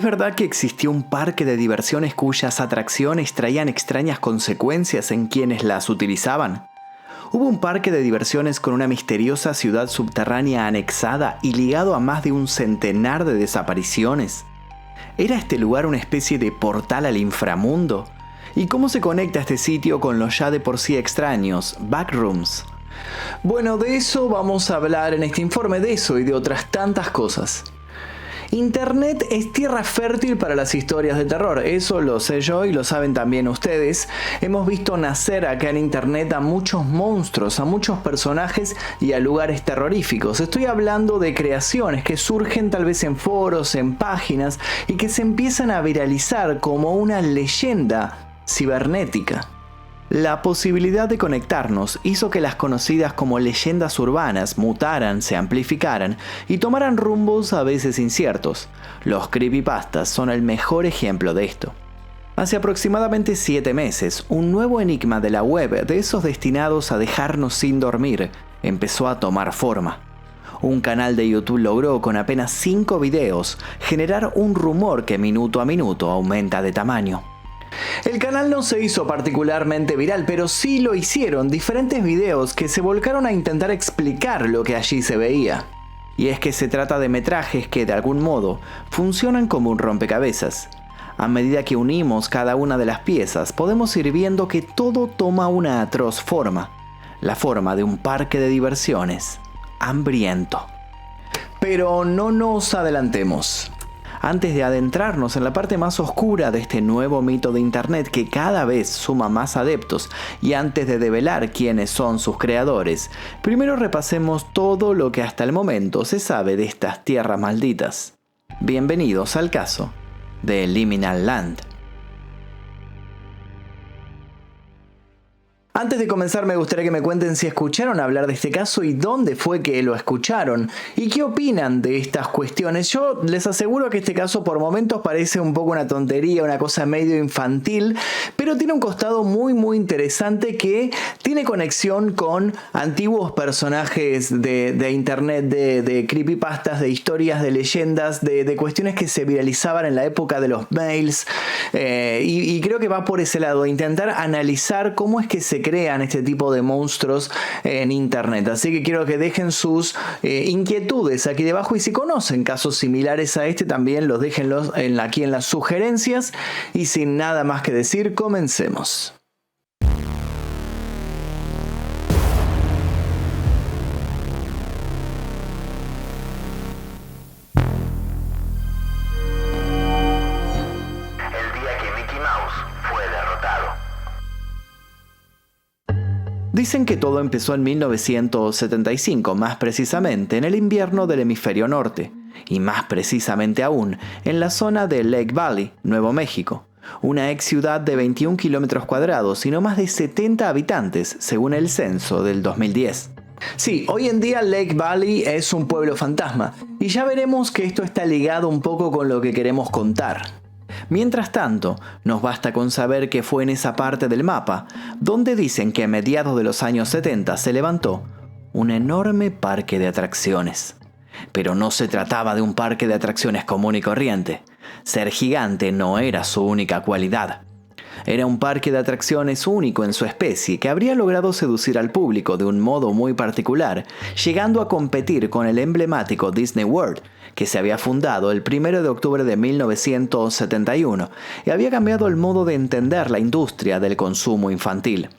verdad que existió un parque de diversiones cuyas atracciones traían extrañas consecuencias en quienes las utilizaban? Hubo un parque de diversiones con una misteriosa ciudad subterránea anexada y ligado a más de un centenar de desapariciones. ¿Era este lugar una especie de portal al inframundo? ¿Y cómo se conecta este sitio con los ya de por sí extraños backrooms? Bueno, de eso vamos a hablar en este informe, de eso y de otras tantas cosas. Internet es tierra fértil para las historias de terror, eso lo sé yo y lo saben también ustedes. Hemos visto nacer acá en Internet a muchos monstruos, a muchos personajes y a lugares terroríficos. Estoy hablando de creaciones que surgen tal vez en foros, en páginas y que se empiezan a viralizar como una leyenda cibernética. La posibilidad de conectarnos hizo que las conocidas como leyendas urbanas mutaran, se amplificaran y tomaran rumbos a veces inciertos. Los creepypastas son el mejor ejemplo de esto. Hace aproximadamente 7 meses, un nuevo enigma de la web, de esos destinados a dejarnos sin dormir, empezó a tomar forma. Un canal de YouTube logró, con apenas 5 videos, generar un rumor que minuto a minuto aumenta de tamaño. El canal no se hizo particularmente viral, pero sí lo hicieron diferentes videos que se volcaron a intentar explicar lo que allí se veía. Y es que se trata de metrajes que, de algún modo, funcionan como un rompecabezas. A medida que unimos cada una de las piezas, podemos ir viendo que todo toma una atroz forma. La forma de un parque de diversiones hambriento. Pero no nos adelantemos. Antes de adentrarnos en la parte más oscura de este nuevo mito de Internet que cada vez suma más adeptos y antes de develar quiénes son sus creadores, primero repasemos todo lo que hasta el momento se sabe de estas tierras malditas. Bienvenidos al caso de Liminal Land. Antes de comenzar me gustaría que me cuenten si escucharon hablar de este caso y dónde fue que lo escucharon y qué opinan de estas cuestiones. Yo les aseguro que este caso por momentos parece un poco una tontería, una cosa medio infantil, pero tiene un costado muy interesante que tiene conexión con antiguos personajes de internet, de creepypastas, de historias, de leyendas, de cuestiones que se viralizaban en la época de los mails y creo que va por ese lado, intentar analizar cómo es que se crean este tipo de monstruos en internet. Así que quiero que dejen sus inquietudes aquí debajo y si conocen casos similares a este también los déjenlos aquí en las sugerencias y sin nada más que decir, comencemos. Dicen que todo empezó en 1975, más precisamente en el invierno del hemisferio norte, y más precisamente aún en la zona de Lake Valley, Nuevo México, una ex ciudad de 21 kilómetros cuadrados y no más de 70 habitantes, según el censo del 2010. Sí, hoy en día Lake Valley es un pueblo fantasma, y ya veremos que esto está ligado un poco con lo que queremos contar. Mientras tanto, nos basta con saber que fue en esa parte del mapa donde dicen que a mediados de los años 70 se levantó un enorme parque de atracciones. Pero no se trataba de un parque de atracciones común y corriente. Ser gigante no era su única cualidad. Era un parque de atracciones único en su especie que habría logrado seducir al público de un modo muy particular, llegando a competir con el emblemático Disney World, que se había fundado el 1 de octubre de 1971 y había cambiado el modo de entender la industria del consumo infantil.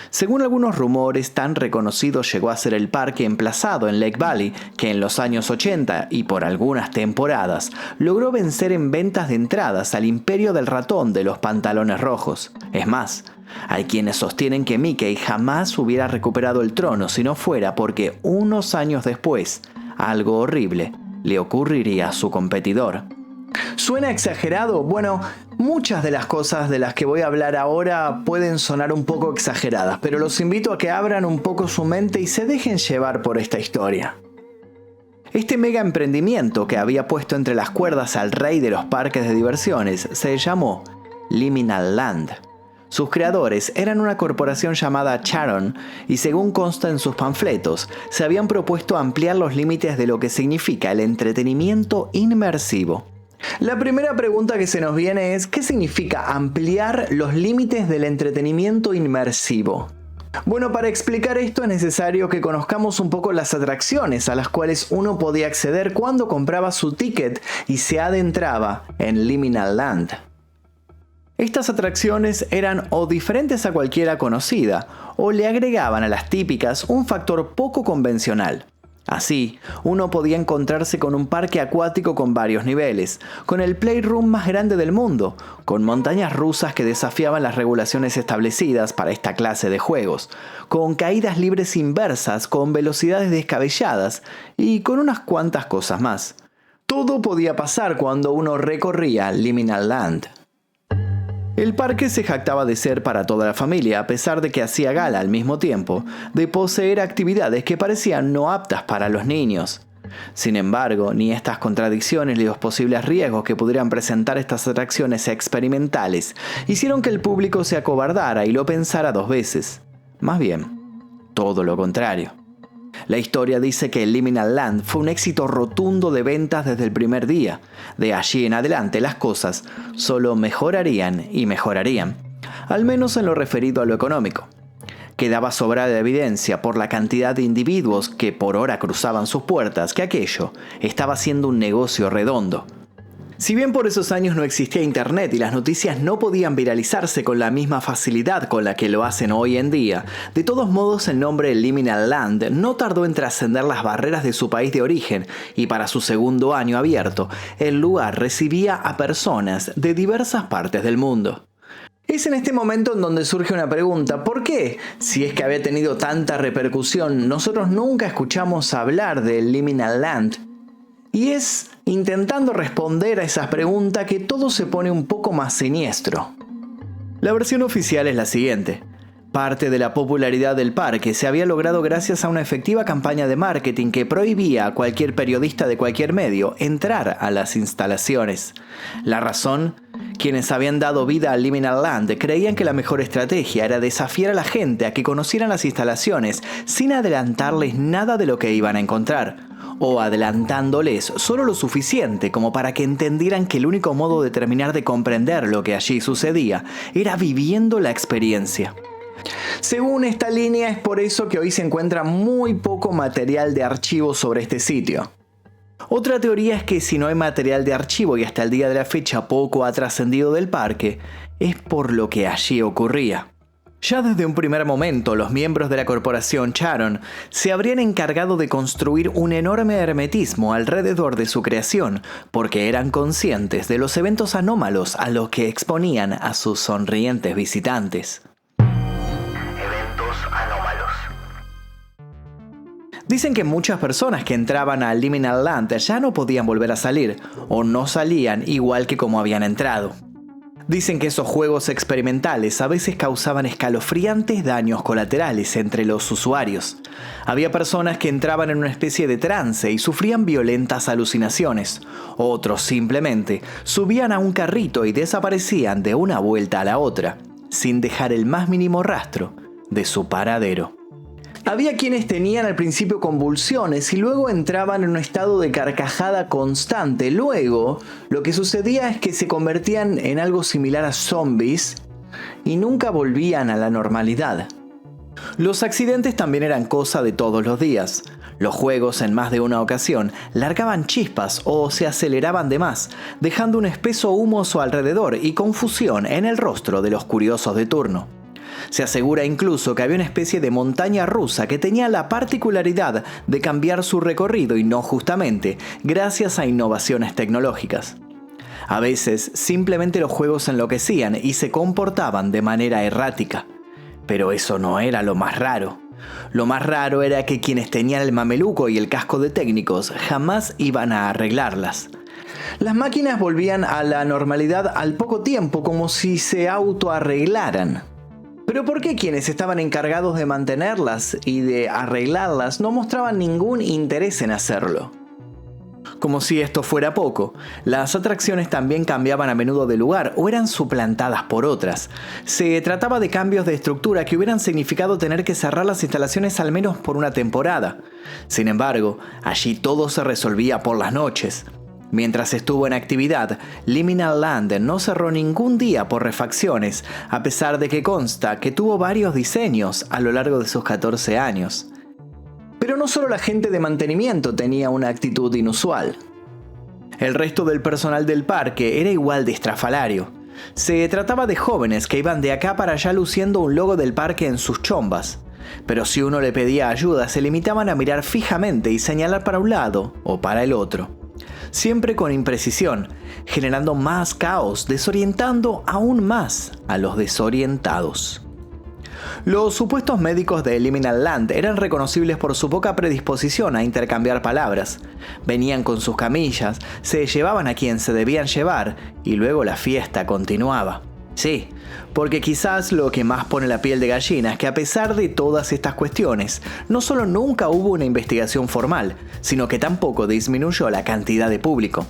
Según algunos rumores, tan reconocido llegó a ser el parque emplazado en Lake Valley que en los años 80 y por algunas temporadas logró vencer en ventas de entradas al imperio del ratón de los pantalones rojos. Es más, hay quienes sostienen que Mickey jamás hubiera recuperado el trono si no fuera porque unos años después, algo horrible le ocurriría a su competidor. ¿Suena exagerado? Bueno, muchas de las cosas de las que voy a hablar ahora pueden sonar un poco exageradas, pero los invito a que abran un poco su mente y se dejen llevar por esta historia. Este mega emprendimiento que había puesto entre las cuerdas al rey de los parques de diversiones se llamó Liminal Land. Sus creadores eran una corporación llamada Charon y según consta en sus panfletos, se habían propuesto ampliar los límites de lo que significa el entretenimiento inmersivo. La primera pregunta que se nos viene es, ¿qué significa ampliar los límites del entretenimiento inmersivo? Bueno, para explicar esto es necesario que conozcamos un poco las atracciones a las cuales uno podía acceder cuando compraba su ticket y se adentraba en Liminal Land. Estas atracciones eran o diferentes a cualquiera conocida, o le agregaban a las típicas un factor poco convencional. Así, uno podía encontrarse con un parque acuático con varios niveles, con el playroom más grande del mundo, con montañas rusas que desafiaban las regulaciones establecidas para esta clase de juegos, con caídas libres inversas, con velocidades descabelladas y con unas cuantas cosas más. Todo podía pasar cuando uno recorría Liminal Land. El parque se jactaba de ser para toda la familia, a pesar de que hacía gala al mismo tiempo de poseer actividades que parecían no aptas para los niños. Sin embargo, ni estas contradicciones ni los posibles riesgos que pudieran presentar estas atracciones experimentales hicieron que el público se acobardara y lo pensara dos veces. Más bien, todo lo contrario. La historia dice que el Liminal Land fue un éxito rotundo de ventas desde el primer día. De allí en adelante las cosas solo mejorarían y mejorarían, al menos en lo referido a lo económico. Quedaba sobrada evidencia por la cantidad de individuos que por hora cruzaban sus puertas que aquello estaba siendo un negocio redondo. Si bien por esos años no existía internet y las noticias no podían viralizarse con la misma facilidad con la que lo hacen hoy en día, de todos modos el nombre Liminal Land no tardó en trascender las barreras de su país de origen y para su segundo año abierto, el lugar recibía a personas de diversas partes del mundo. Es en este momento en donde surge una pregunta: ¿por qué, si es que había tenido tanta repercusión, nosotros nunca escuchamos hablar de Liminal Land? Y es intentando responder a esa pregunta que todo se pone un poco más siniestro. La versión oficial es la siguiente. Parte de la popularidad del parque se había logrado gracias a una efectiva campaña de marketing que prohibía a cualquier periodista de cualquier medio entrar a las instalaciones. La razón: quienes habían dado vida al Liminal Land creían que la mejor estrategia era desafiar a la gente a que conocieran las instalaciones sin adelantarles nada de lo que iban a encontrar, o adelantándoles solo lo suficiente como para que entendieran que el único modo de terminar de comprender lo que allí sucedía era viviendo la experiencia. Según esta línea, es por eso que hoy se encuentra muy poco material de archivo sobre este sitio. Otra teoría es que si no hay material de archivo y hasta el día de la fecha poco ha trascendido del parque, es por lo que allí ocurría. Ya desde un primer momento, los miembros de la corporación Charon se habrían encargado de construir un enorme hermetismo alrededor de su creación, porque eran conscientes de los eventos anómalos a los que exponían a sus sonrientes visitantes. Eventos anómalos. Dicen que muchas personas que entraban a Liminal Land ya no podían volver a salir, o no salían igual que como habían entrado. Dicen que esos juegos experimentales a veces causaban escalofriantes daños colaterales entre los usuarios. Había personas que entraban en una especie de trance y sufrían violentas alucinaciones. Otros simplemente subían a un carrito y desaparecían de una vuelta a la otra, sin dejar el más mínimo rastro de su paradero. Había quienes tenían al principio convulsiones y luego entraban en un estado de carcajada constante. Luego, lo que sucedía es que se convertían en algo similar a zombies y nunca volvían a la normalidad. Los accidentes también eran cosa de todos los días. Los juegos, en más de una ocasión, largaban chispas o se aceleraban de más, dejando un espeso humo a su alrededor y confusión en el rostro de los curiosos de turno. Se asegura incluso que había una especie de montaña rusa que tenía la particularidad de cambiar su recorrido y no justamente gracias a innovaciones tecnológicas. A veces simplemente los juegos enloquecían y se comportaban de manera errática. Pero eso no era lo más raro. Lo más raro era que quienes tenían el mameluco y el casco de técnicos jamás iban a arreglarlas. Las máquinas volvían a la normalidad al poco tiempo, como si se autoarreglaran. Pero ¿por qué quienes estaban encargados de mantenerlas y de arreglarlas no mostraban ningún interés en hacerlo? Como si esto fuera poco, las atracciones también cambiaban a menudo de lugar o eran suplantadas por otras. Se trataba de cambios de estructura que hubieran significado tener que cerrar las instalaciones al menos por una temporada. Sin embargo, allí todo se resolvía por las noches. Mientras estuvo en actividad, Liminal Land no cerró ningún día por refacciones, a pesar de que consta que tuvo varios diseños a lo largo de sus 14 años. Pero no solo la gente de mantenimiento tenía una actitud inusual. El resto del personal del parque era igual de estrafalario. Se trataba de jóvenes que iban de acá para allá luciendo un logo del parque en sus chombas. Pero si uno le pedía ayuda, se limitaban a mirar fijamente y señalar para un lado o para el otro. Siempre con imprecisión, generando más caos, desorientando aún más a los desorientados. Los supuestos médicos de Liminal Land eran reconocibles por su poca predisposición a intercambiar palabras. Venían con sus camillas, se llevaban a quien se debían llevar y luego la fiesta continuaba. Sí, porque quizás lo que más pone la piel de gallina es que a pesar de todas estas cuestiones, no solo nunca hubo una investigación formal, sino que tampoco disminuyó la cantidad de público.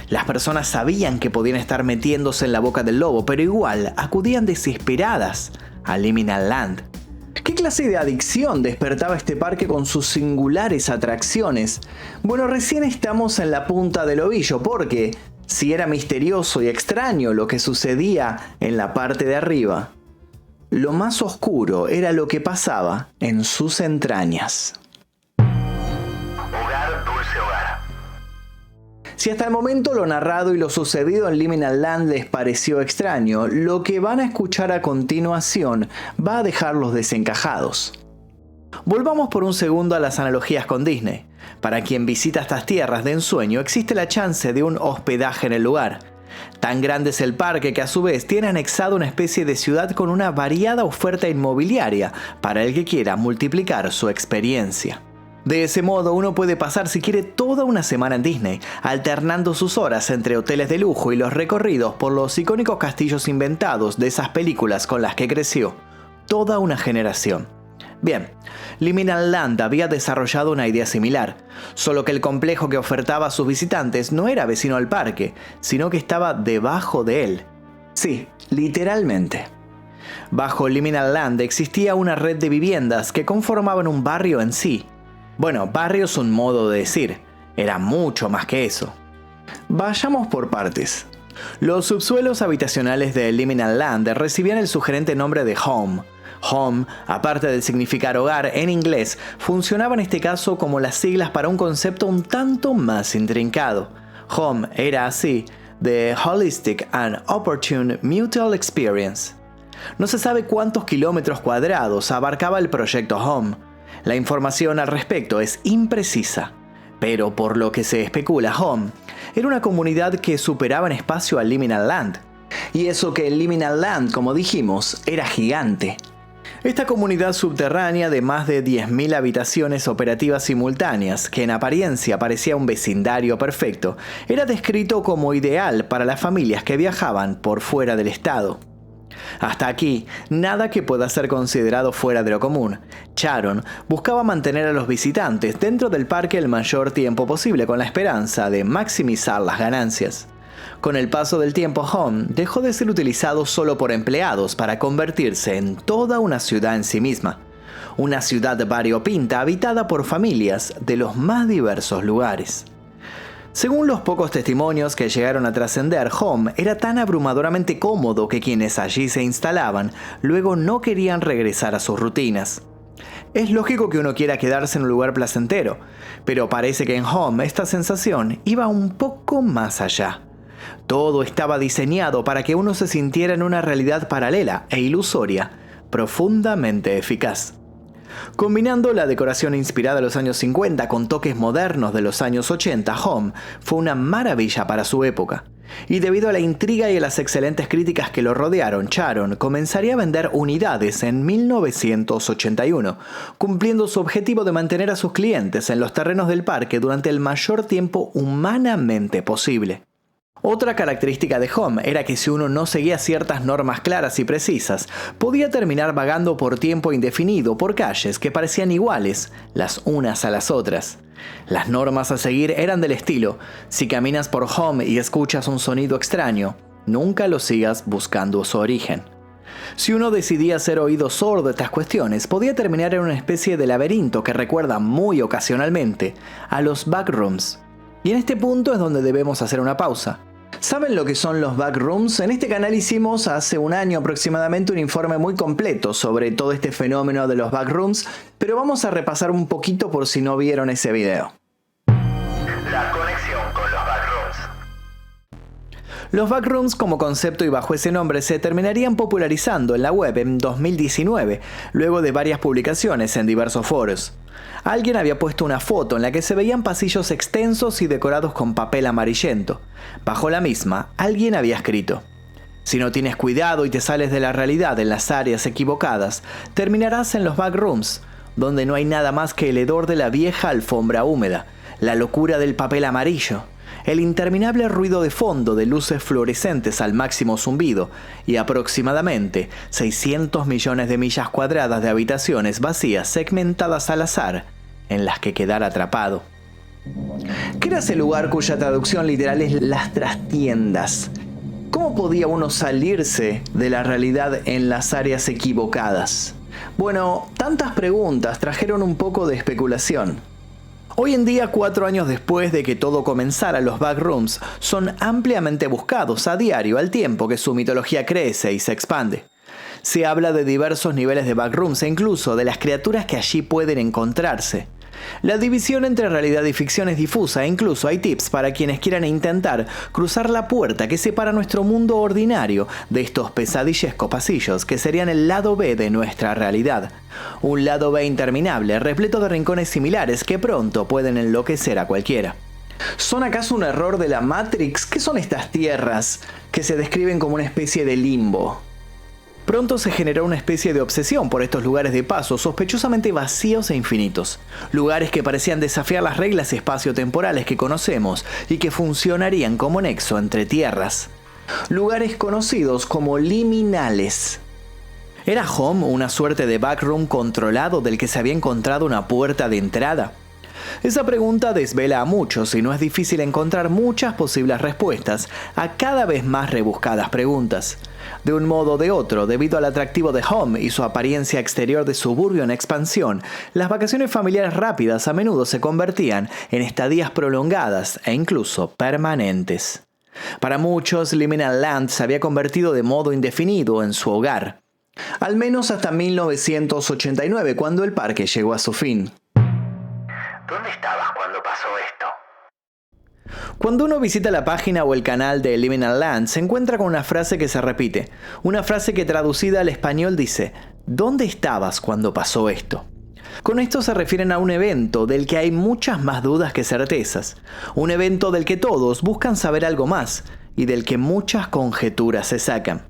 Las personas sabían que podían estar metiéndose en la boca del lobo, pero igual acudían desesperadas a Liminal Land. ¿Qué clase de adicción despertaba este parque con sus singulares atracciones? Bueno, recién estamos en la punta del ovillo, porque si era misterioso y extraño lo que sucedía en la parte de arriba, lo más oscuro era lo que pasaba en sus entrañas. Hogar, dulce hogar. Si hasta el momento lo narrado y lo sucedido en Liminal Land les pareció extraño, lo que van a escuchar a continuación va a dejarlos desencajados. Volvamos por un segundo a las analogías con Disney. Para quien visita estas tierras de ensueño existe la chance de un hospedaje en el lugar. Tan grande es el parque que a su vez tiene anexado una especie de ciudad con una variada oferta inmobiliaria para el que quiera multiplicar su experiencia. De ese modo uno puede pasar si quiere toda una semana en Disney, alternando sus horas entre hoteles de lujo y los recorridos por los icónicos castillos inventados de esas películas con las que creció toda una generación. Bien, Liminal Land había desarrollado una idea similar, solo que el complejo que ofertaba a sus visitantes no era vecino al parque, sino que estaba debajo de él. Sí, literalmente. Bajo Liminal Land existía una red de viviendas que conformaban un barrio en sí. Bueno, barrio es un modo de decir, era mucho más que eso. Vayamos por partes. Los subsuelos habitacionales de Liminal Land recibían el sugerente nombre de Home. Home, aparte de significar hogar en inglés, funcionaba en este caso como las siglas para un concepto un tanto más intrincado. Home era así, The Holistic and Opportune Mutual Experience. No se sabe cuántos kilómetros cuadrados abarcaba el proyecto Home. La información al respecto es imprecisa, pero por lo que se especula, Home era una comunidad que superaba en espacio a Liminal Land. Y eso que Liminal Land, como dijimos, era gigante. Esta comunidad subterránea de más de 10.000 habitaciones operativas simultáneas, que en apariencia parecía un vecindario perfecto, era descrito como ideal para las familias que viajaban por fuera del estado. Hasta aquí, nada que pueda ser considerado fuera de lo común. Sharon buscaba mantener a los visitantes dentro del parque el mayor tiempo posible con la esperanza de maximizar las ganancias. Con el paso del tiempo, Home dejó de ser utilizado solo por empleados para convertirse en toda una ciudad en sí misma. Una ciudad variopinta habitada por familias de los más diversos lugares. Según los pocos testimonios que llegaron a trascender, Home era tan abrumadoramente cómodo que quienes allí se instalaban luego no querían regresar a sus rutinas. Es lógico que uno quiera quedarse en un lugar placentero, pero parece que en Home esta sensación iba un poco más allá. Todo estaba diseñado para que uno se sintiera en una realidad paralela e ilusoria, profundamente eficaz. Combinando la decoración inspirada en los años 50 con toques modernos de los años 80, Home fue una maravilla para su época. Y debido a la intriga y a las excelentes críticas que lo rodearon, Sharon comenzaría a vender unidades en 1981, cumpliendo su objetivo de mantener a sus clientes en los terrenos del parque durante el mayor tiempo humanamente posible. Otra característica de Home era que si uno no seguía ciertas normas claras y precisas, podía terminar vagando por tiempo indefinido por calles que parecían iguales las unas a las otras. Las normas a seguir eran del estilo: si caminas por Home y escuchas un sonido extraño, nunca lo sigas buscando su origen. Si uno decidía hacer oído sordo a estas cuestiones, podía terminar en una especie de laberinto que recuerda muy ocasionalmente a los backrooms. Y en este punto es donde debemos hacer una pausa. ¿Saben lo que son los backrooms? En este canal hicimos hace un año aproximadamente un informe muy completo sobre todo este fenómeno de los backrooms, pero vamos a repasar un poquito por si no vieron ese video. La conexión con los backrooms. Los backrooms como concepto y bajo ese nombre se terminarían popularizando en la web en 2019, luego de varias publicaciones en diversos foros. Alguien había puesto una foto en la que se veían pasillos extensos y decorados con papel amarillento. Bajo la misma, alguien había escrito: si no tienes cuidado y te sales de la realidad en las áreas equivocadas, terminarás en los backrooms, donde no hay nada más que el hedor de la vieja alfombra húmeda, la locura del papel amarillo, el interminable ruido de fondo de luces fluorescentes al máximo zumbido y aproximadamente 600 millones de millas cuadradas de habitaciones vacías segmentadas al azar en las que quedar atrapado. ¿Qué era ese lugar cuya traducción literal es las trastiendas? ¿Cómo podía uno salirse de la realidad en las áreas equivocadas? Bueno, tantas preguntas trajeron un poco de especulación. Hoy en día, 4 años después de que todo comenzara, los backrooms son ampliamente buscados a diario al tiempo que su mitología crece y se expande. Se habla de diversos niveles de backrooms e incluso de las criaturas que allí pueden encontrarse. La división entre realidad y ficción es difusa e incluso hay tips para quienes quieran intentar cruzar la puerta que separa nuestro mundo ordinario de estos pesadillescos pasillos que serían el lado B de nuestra realidad. Un lado B interminable, repleto de rincones similares que pronto pueden enloquecer a cualquiera. ¿Son acaso un error de la Matrix? ¿Qué son estas tierras que se describen como una especie de limbo? Pronto se generó una especie de obsesión por estos lugares de paso sospechosamente vacíos e infinitos. Lugares que parecían desafiar las reglas espaciotemporales que conocemos y que funcionarían como nexo entre tierras. Lugares conocidos como liminales. ¿Era Home una suerte de backroom controlado del que se había encontrado una puerta de entrada? Esa pregunta desvela a muchos y no es difícil encontrar muchas posibles respuestas a cada vez más rebuscadas preguntas. De un modo o de otro, debido al atractivo de Home y su apariencia exterior de suburbio en expansión, las vacaciones familiares rápidas a menudo se convertían en estadías prolongadas e incluso permanentes. Para muchos, Liminal Land se había convertido de modo indefinido en su hogar. Al menos hasta 1989, cuando el parque llegó a su fin. ¿Dónde estabas cuando pasó esto? Cuando uno visita la página o el canal de Liminal Land, se encuentra con una frase que se repite. Una frase que traducida al español dice: ¿dónde estabas cuando pasó esto? Con esto se refieren a un evento del que hay muchas más dudas que certezas. Un evento del que todos buscan saber algo más y del que muchas conjeturas se sacan.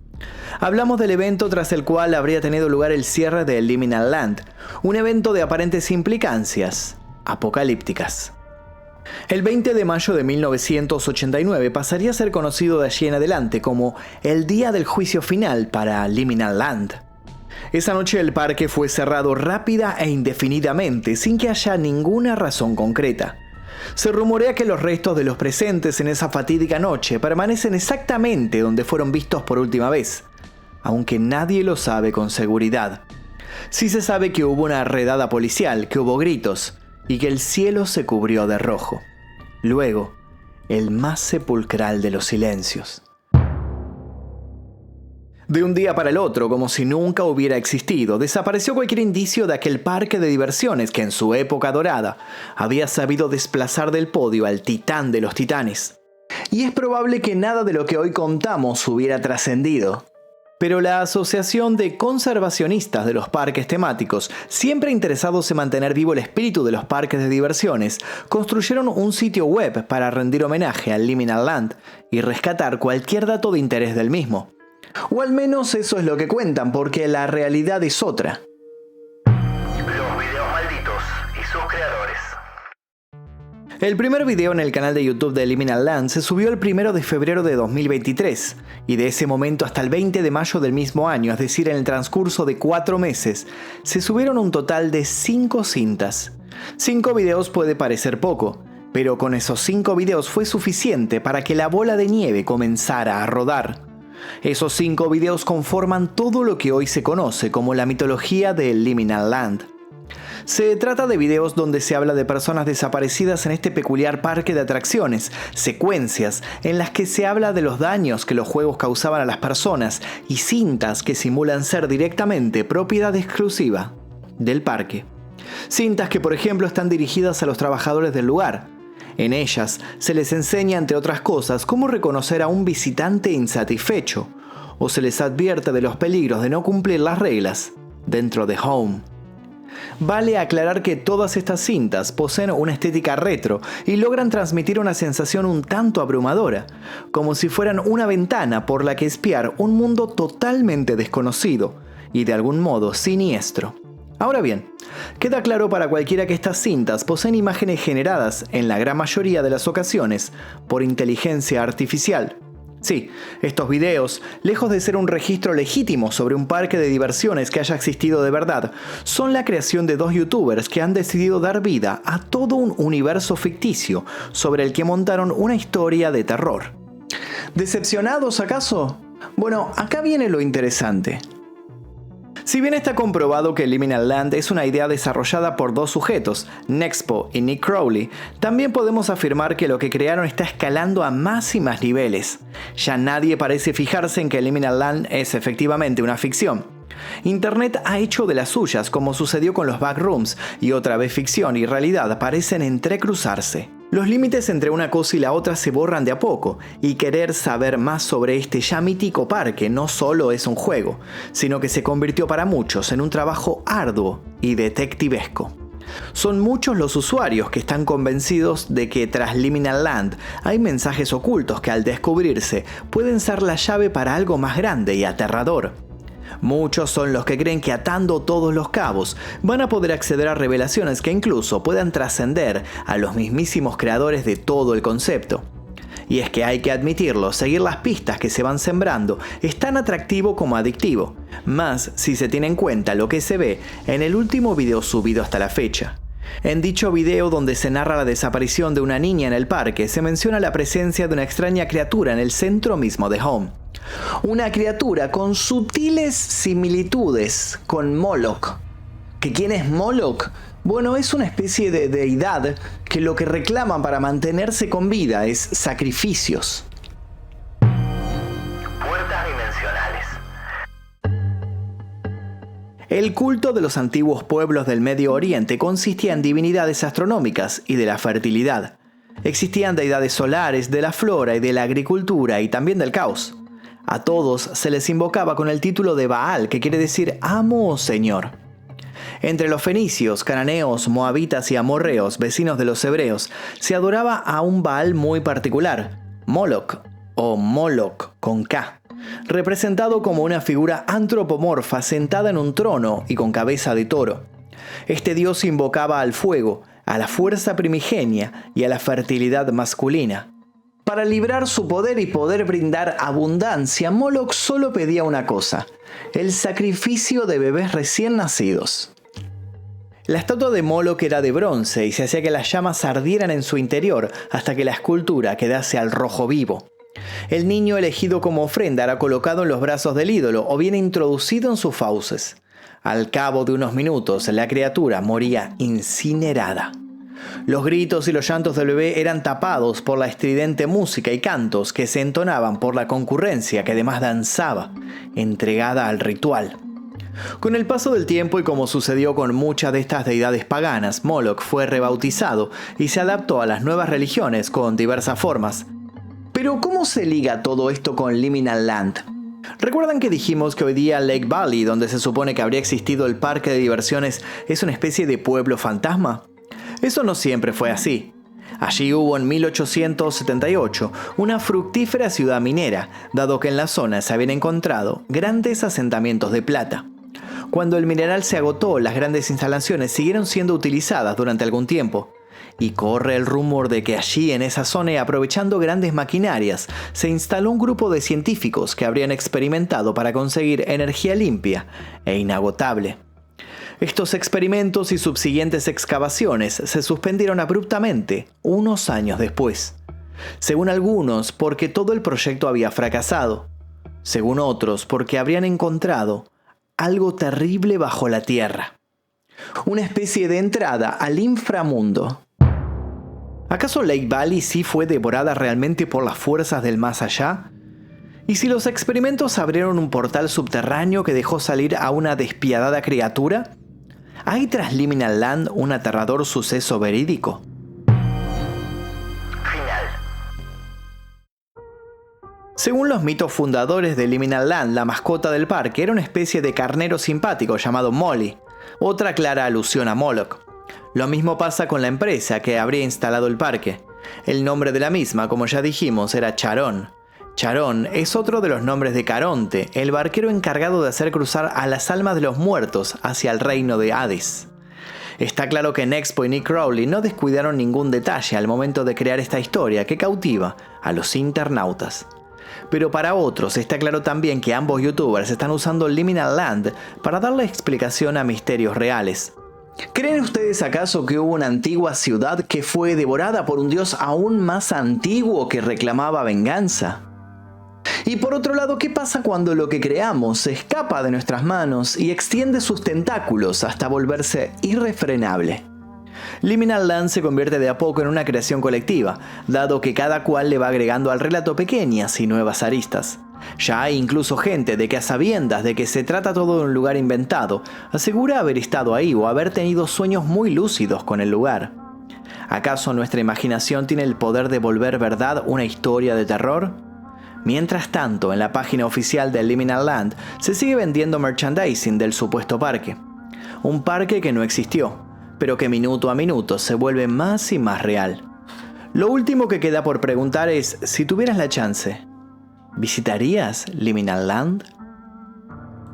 Hablamos del evento tras el cual habría tenido lugar el cierre de Liminal Land. Un evento de aparentes implicancias apocalípticas. El 20 de mayo de 1989 pasaría a ser conocido de allí en adelante como el día del juicio final para Liminal Land. Esa noche el parque fue cerrado rápida e indefinidamente, sin que haya ninguna razón concreta. Se rumorea que los restos de los presentes en esa fatídica noche permanecen exactamente donde fueron vistos por última vez, aunque nadie lo sabe con seguridad. Sí se sabe que hubo una redada policial, que hubo gritos, y que el cielo se cubrió de rojo. Luego, el más sepulcral de los silencios. De un día para el otro, como si nunca hubiera existido, desapareció cualquier indicio de aquel parque de diversiones que en su época dorada había sabido desplazar del podio al titán de los titanes. Y es probable que nada de lo que hoy contamos hubiera trascendido. Pero la Asociación de Conservacionistas de los Parques Temáticos, siempre interesados en mantener vivo el espíritu de los parques de diversiones, construyeron un sitio web para rendir homenaje al Liminal Land y rescatar cualquier dato de interés del mismo. O al menos eso es lo que cuentan, porque la realidad es otra. Los videos malditos y sus creadores. El primer video en el canal de YouTube de Liminal Land se subió el 1 de febrero de 2023, y de ese momento hasta el 20 de mayo del mismo año, es decir, en el transcurso de 4 meses, se subieron un total de 5 cintas. 5 videos puede parecer poco, pero con esos 5 videos fue suficiente para que la bola de nieve comenzara a rodar. Esos 5 videos conforman todo lo que hoy se conoce como la mitología de Liminal Land. Se trata de videos donde se habla de personas desaparecidas en este peculiar parque de atracciones, secuencias en las que se habla de los daños que los juegos causaban a las personas y cintas que simulan ser directamente propiedad exclusiva del parque. Cintas que, por ejemplo, están dirigidas a los trabajadores del lugar. En ellas se les enseña, entre otras cosas, cómo reconocer a un visitante insatisfecho, o se les advierte de los peligros de no cumplir las reglas dentro de Home. Vale aclarar que todas estas cintas poseen una estética retro y logran transmitir una sensación un tanto abrumadora, como si fueran una ventana por la que espiar un mundo totalmente desconocido y de algún modo siniestro. Ahora bien, queda claro para cualquiera que estas cintas poseen imágenes generadas, en la gran mayoría de las ocasiones, por inteligencia artificial. Sí, estos videos, lejos de ser un registro legítimo sobre un parque de diversiones que haya existido de verdad, son la creación de dos youtubers que han decidido dar vida a todo un universo ficticio sobre el que montaron una historia de terror. ¿Decepcionados acaso? Bueno, acá viene lo interesante. Si bien está comprobado que Liminal Land es una idea desarrollada por dos sujetos, Nexpo y Nick Crowley, también podemos afirmar que lo que crearon está escalando a más y más niveles. Ya nadie parece fijarse en que Liminal Land es efectivamente una ficción. Internet ha hecho de las suyas, como sucedió con los backrooms, y otra vez ficción y realidad parecen entrecruzarse. Los límites entre una cosa y la otra se borran de a poco, y querer saber más sobre este ya mítico parque no solo es un juego, sino que se convirtió para muchos en un trabajo arduo y detectivesco. Son muchos los usuarios que están convencidos de que tras Liminal Land hay mensajes ocultos que al descubrirse pueden ser la llave para algo más grande y aterrador. Muchos son los que creen que atando todos los cabos van a poder acceder a revelaciones que incluso puedan trascender a los mismísimos creadores de todo el concepto. Y es que hay que admitirlo, seguir las pistas que se van sembrando es tan atractivo como adictivo, más si se tiene en cuenta lo que se ve en el último video subido hasta la fecha. En dicho video, donde se narra la desaparición de una niña en el parque, se menciona la presencia de una extraña criatura en el centro mismo de Home. Una criatura con sutiles similitudes con Moloch. ¿Que quién es Moloch? Bueno, es una especie de deidad que lo que reclaman para mantenerse con vida es sacrificios. Puertas dimensionales. El culto de los antiguos pueblos del Medio Oriente consistía en divinidades astronómicas y de la fertilidad. Existían deidades solares, de la flora y de la agricultura y también del caos. A todos se les invocaba con el título de Baal, que quiere decir amo o señor. Entre los fenicios, cananeos, moabitas y amorreos, vecinos de los hebreos, se adoraba a un Baal muy particular, Moloch o Moloch con K, representado como una figura antropomorfa sentada en un trono y con cabeza de toro. Este dios invocaba al fuego, a la fuerza primigenia y a la fertilidad masculina. Para librar su poder y poder brindar abundancia, Moloch solo pedía una cosa: el sacrificio de bebés recién nacidos. La estatua de Moloch era de bronce y se hacía que las llamas ardieran en su interior hasta que la escultura quedase al rojo vivo. El niño elegido como ofrenda era colocado en los brazos del ídolo o bien introducido en sus fauces. Al cabo de unos minutos, la criatura moría incinerada. Los gritos y los llantos del bebé eran tapados por la estridente música y cantos que se entonaban por la concurrencia que además danzaba, entregada al ritual. Con el paso del tiempo, y como sucedió con muchas de estas deidades paganas, Moloch fue rebautizado y se adaptó a las nuevas religiones con diversas formas. Pero ¿cómo se liga todo esto con Liminal Land? ¿Recuerdan que dijimos que hoy día Lake Valley, donde se supone que habría existido el parque de diversiones, es una especie de pueblo fantasma? Eso no siempre fue así. Allí hubo en 1878 una fructífera ciudad minera, dado que en la zona se habían encontrado grandes asentamientos de plata. Cuando el mineral se agotó, las grandes instalaciones siguieron siendo utilizadas durante algún tiempo. Y corre el rumor de que allí en esa zona, aprovechando grandes maquinarias, se instaló un grupo de científicos que habrían experimentado para conseguir energía limpia e inagotable. Estos experimentos y subsiguientes excavaciones se suspendieron abruptamente unos años después. Según algunos, porque todo el proyecto había fracasado. Según otros, porque habrían encontrado algo terrible bajo la tierra. una especie de entrada al inframundo. ¿Acaso Lake Valley sí fue devorada realmente por las fuerzas del más allá? ¿Y si los experimentos abrieron un portal subterráneo que dejó salir a una despiadada criatura? ¿Hay tras Liminal Land un aterrador suceso verídico? Final. Según los mitos fundadores de Liminal Land, la mascota del parque era una especie de carnero simpático llamado Molly, otra clara alusión a Moloch. Lo mismo pasa con la empresa que habría instalado el parque. El nombre de la misma, como ya dijimos, era Charon. Charon es otro de los nombres de Caronte, el barquero encargado de hacer cruzar a las almas de los muertos hacia el reino de Hades. Está claro que Nexpo y Nick Crowley no descuidaron ningún detalle al momento de crear esta historia que cautiva a los internautas. Pero para otros está claro también que ambos youtubers están usando Liminal Land para darle explicación a misterios reales. ¿Creen ustedes acaso que hubo una antigua ciudad que fue devorada por un dios aún más antiguo que reclamaba venganza? Y por otro lado, ¿qué pasa cuando lo que creamos se escapa de nuestras manos y extiende sus tentáculos hasta volverse irrefrenable? Liminal Land se convierte de a poco en una creación colectiva, dado que cada cual le va agregando al relato pequeñas y nuevas aristas. Ya hay incluso gente de que a sabiendas de que se trata todo de un lugar inventado, asegura haber estado ahí o haber tenido sueños muy lúcidos con el lugar. ¿Acaso nuestra imaginación tiene el poder de volver verdad una historia de terror? Mientras tanto, en la página oficial de Liminal Land se sigue vendiendo merchandising del supuesto parque. Un parque que no existió, pero que minuto a minuto se vuelve más y más real. Lo último que queda por preguntar es, si tuvieras la chance, ¿visitarías Liminal Land?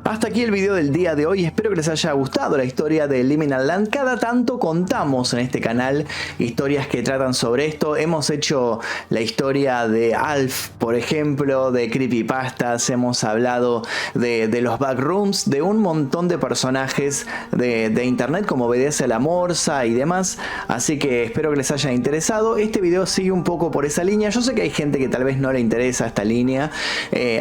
Hasta aquí el video del día de hoy, espero que les haya gustado la historia de Liminal Land. Cada tanto contamos en este canal historias que tratan sobre esto. Hemos hecho la historia de Alf, por ejemplo, de creepypastas, hemos hablado de los backrooms, de un montón de personajes de internet como obedece la Morsa y demás. Así que espero que les haya interesado. Este video sigue un poco por esa línea. Yo sé que hay gente que tal vez no le interesa esta línea.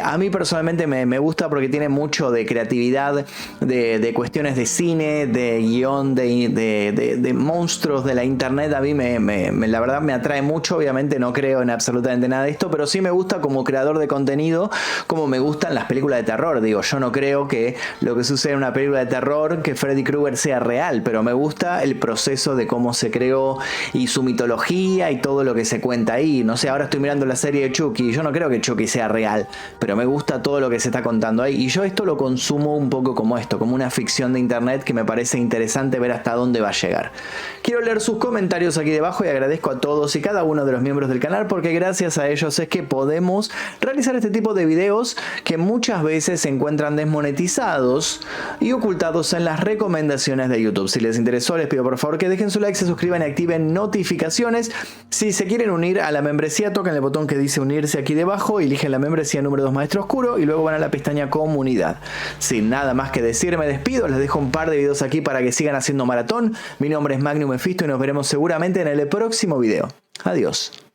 A mí personalmente me gusta porque tiene mucho de creatividad, de cuestiones de cine, de guión, de monstruos de la internet. A mí la verdad me atrae mucho. Obviamente no creo en absolutamente nada de esto, pero sí me gusta como creador de contenido, como me gustan las películas de terror. Digo, yo no creo que lo que sucede en una película de terror, que Freddy Krueger sea real, pero me gusta el proceso de cómo se creó y su mitología y todo lo que se cuenta ahí. No sé, ahora estoy mirando la serie de Chucky y yo no creo que Chucky sea real, pero me gusta todo lo que se está contando ahí, y yo esto lo consumo un poco como esto, como una ficción de internet que me parece interesante ver hasta dónde va a llegar. Quiero leer sus comentarios aquí debajo y agradezco a todos y cada uno de los miembros del canal, porque gracias a ellos es que podemos realizar este tipo de videos que muchas veces se encuentran desmonetizados y ocultados en las recomendaciones de YouTube. Si les interesó, les pido por favor que dejen su like, se suscriban y activen notificaciones. Si se quieren unir a la membresía, toquen el botón que dice unirse aquí debajo, eligen la membresía número 2 Maestro Oscuro y luego van a la pestaña comunidad. Sin nada más que decir, me despido, les dejo un par de videos aquí para que sigan haciendo maratón. Mi nombre es Magnum Mephisto y nos veremos seguramente en el próximo video. Adiós.